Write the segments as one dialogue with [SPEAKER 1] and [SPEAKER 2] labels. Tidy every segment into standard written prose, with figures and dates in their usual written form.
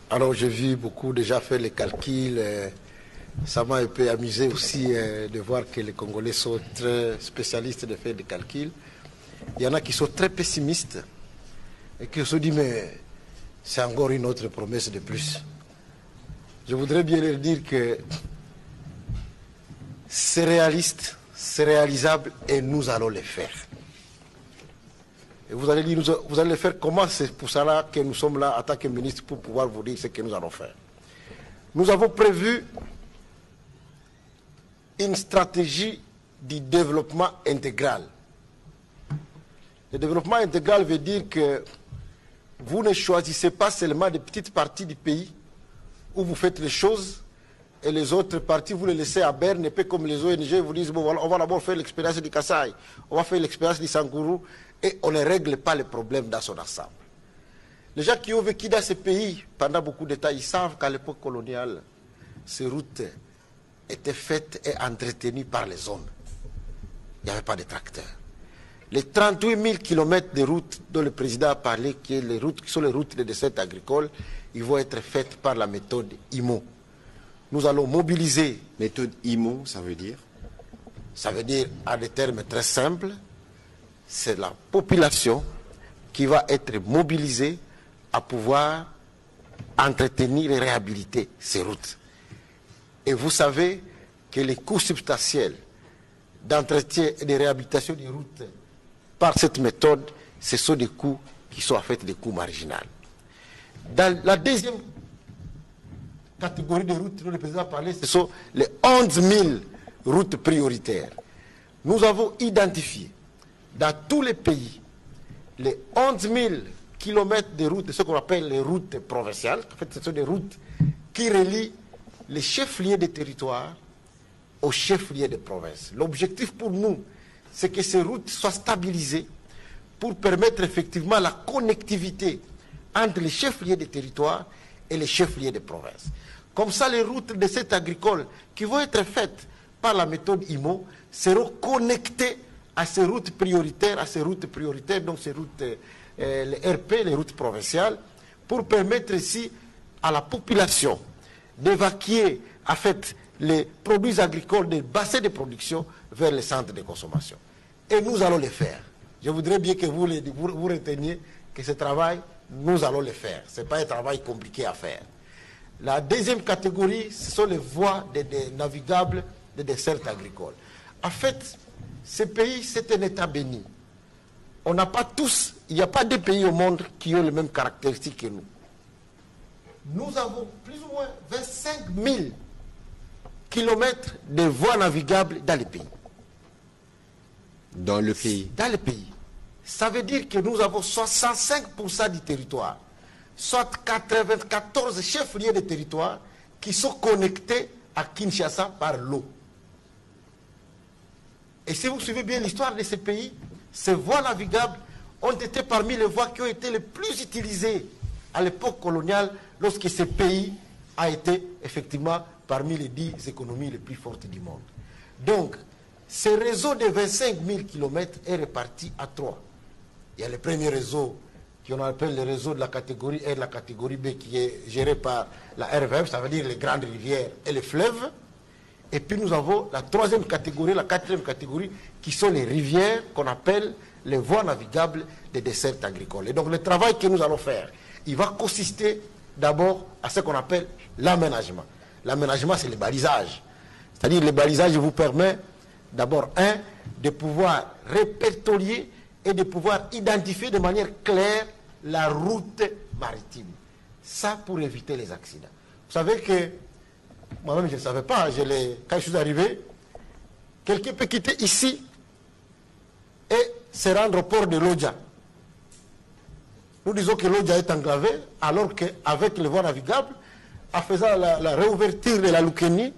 [SPEAKER 1] Alors j'ai vu beaucoup déjà faire les calculs. Ça m'a un peu amusé aussi de voir que les Congolais sont très spécialistes de faire des calculs. Il y en a qui sont très pessimistes et qui se disent mais c'est encore une autre promesse de plus. Je voudrais bien leur dire que c'est réaliste, c'est réalisable et nous allons le faire. Et vous allez dire, vous allez le faire comment? C'est pour cela que nous sommes là en tant que ministre pour pouvoir vous dire ce que nous allons faire. Nous avons prévu une stratégie du développement intégral. Le développement intégral veut dire que vous ne choisissez pas seulement des petites parties du pays où vous faites les choses et les autres parties, vous les laissez à Berne, et puis comme les ONG vous disent, bon, voilà, on va d'abord faire l'expérience du Kasaï, on va faire l'expérience du Sangourou, et on ne règle pas les problèmes dans son ensemble. Les gens qui ont vécu dans ces pays pendant beaucoup de temps, ils savent qu'à l'époque coloniale, ces routes étaient faites et entretenues par les hommes. Il n'y avait pas de tracteurs. Les 38 000 km de routes dont le président a parlé, qui sont les routes de dessert agricole, ils vont être faites par la méthode IMO. Nous allons mobiliser.
[SPEAKER 2] Méthode IMO, ça veut dire?
[SPEAKER 1] Ça veut dire, en des termes très simples, c'est la population qui va être mobilisée à pouvoir entretenir et réhabiliter ces routes. Et vous savez que les coûts substantiels d'entretien et de réhabilitation des routes par cette méthode, ce sont des coûts qui sont en fait des coûts marginaux. Dans la deuxième catégorie de routes dont le président a parlé, ce sont les 11 000 routes prioritaires. Nous avons identifié dans tous les pays les 11 000 kilomètres de routes, ce qu'on appelle les routes provinciales. En fait, ce sont des routes qui relient les chefs-lieux des territoires aux chefs-lieux des provinces. L'objectif pour nous, c'est que ces routes soient stabilisées pour permettre effectivement la connectivité entre les chefs-lieux des territoires et les chefs-lieux des provinces. Comme ça, les routes de cette agricole qui vont être faites par la méthode IMO seront connectées à ces routes prioritaires, donc ces routes, les RP, les routes provinciales, pour permettre ici à la population d'évacuer en fait les produits agricoles des bassins de production vers les centres de consommation. Et nous allons le faire. Je voudrais bien que vous reteniez que ce travail, nous allons le faire. Ce n'est pas un travail compliqué à faire. La deuxième catégorie, ce sont les voies navigables des dessertes agricoles. En fait, ce pays, c'est un État béni. On n'a pas tous, il n'y a pas deux pays au monde qui ont les mêmes caractéristiques que nous. Nous avons plus ou moins 25 000 kilomètres de voies navigables dans le pays.
[SPEAKER 2] Dans le pays?
[SPEAKER 1] Dans le pays. Ça veut dire que nous avons 65% du territoire, soit 94 chefs-lieux de territoire qui sont connectés à Kinshasa par l'eau. Et si vous suivez bien l'histoire de ces pays, ces voies navigables ont été parmi les voies qui ont été les plus utilisées à l'époque coloniale lorsque ce pays a été effectivement parmi les 10 économies les plus fortes du monde. Donc, ce réseau de 25 000 km est réparti à 3. Il y a le premier réseau qu'on appelle le réseau de la catégorie A et de la catégorie B qui est géré par la RVF, ça veut dire les grandes rivières et les fleuves. Et puis nous avons la troisième catégorie, la quatrième catégorie, qui sont les rivières qu'on appelle les voies navigables des dessertes agricoles. Et donc le travail que nous allons faire, il va consister d'abord à ce qu'on appelle l'aménagement. L'aménagement, c'est le balisage. C'est-à-dire le balisage vous permet d'abord, de pouvoir répertorier et de pouvoir identifier de manière claire la route maritime. Ça pour éviter les accidents. Vous savez que moi-même, je ne savais pas. Quand je suis arrivé, quelqu'un peut quitter ici et se rendre au port de Lodja. Nous disons que Lodja est enclavé, alors qu'avec les voies navigables, en faisant la réouverture de la Lukeni,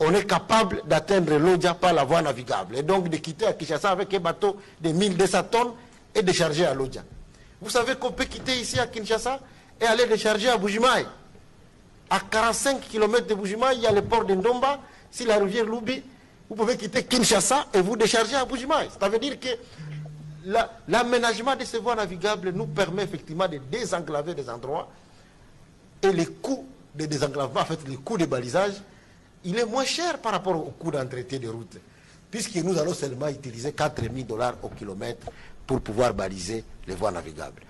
[SPEAKER 1] on est capable d'atteindre Lodja par la voie navigable. Et donc de quitter à Kinshasa avec un bateau de 1200 tonnes et décharger à Lodja. Vous savez qu'on peut quitter ici à Kinshasa et aller décharger à Bujimaï. À 45 km de Bujimaï, il y a le port de Ndomba. Si la rivière Loubi, vous pouvez quitter Kinshasa et vous décharger à Bujimaï. Ça veut dire que l'aménagement de ces voies navigables nous permet effectivement de désenclaver des endroits et les coûts de désenclavement, en fait, les coûts de balisage, il est moins cher par rapport au coût d'entretien des routes, puisque nous allons seulement utiliser 4 000 $ au kilomètre pour pouvoir baliser les voies navigables.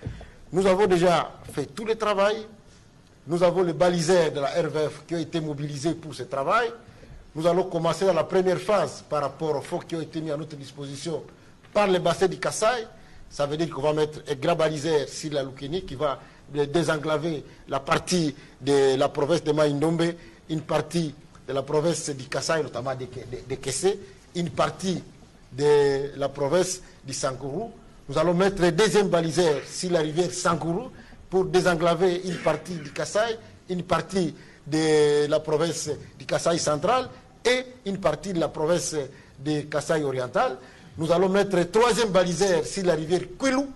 [SPEAKER 1] Nous avons déjà fait tout le travail. Nous avons les baliseurs de la RVF qui ont été mobilisés pour ce travail. Nous allons commencer dans la première phase par rapport aux fonds qui ont été mis à notre disposition par le bassin du Kasaï. Ça veut dire qu'on va mettre un grand baliseur sur la Lukini qui va désenclaver la partie de la province de Maïndombe, une partie de la province du Kasaï, notamment de Kessé, une partie de la province du Sankourou. Nous allons mettre un deuxième baliseur sur la rivière Sankourou pour désenclaver une partie du Kasaï, une partie de la province du Kasaï central et une partie de la province du Kasaï oriental. Nous allons mettre un troisième baliseur sur la rivière Kwilu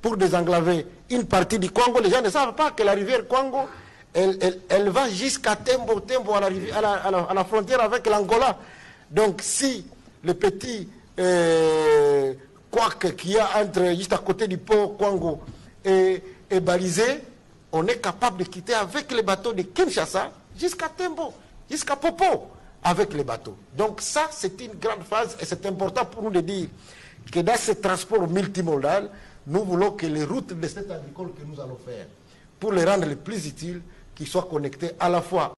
[SPEAKER 1] pour désenclaver une partie du Congo. Les gens ne savent pas que la rivière Congo, elle va jusqu'à Tembo à la frontière avec l'Angola. Donc si le petit couac qu'il y a juste à côté du port Congo est balisé, on est capable de quitter avec les bateaux de Kinshasa jusqu'à Tembo, jusqu'à Popo avec les bateaux. Donc ça, c'est une grande phase et c'est important pour nous de dire que dans ce transport multimodal, nous voulons que les routes de cet agricole que nous allons faire, pour les rendre les plus utiles, qu'ils soient connectés à la fois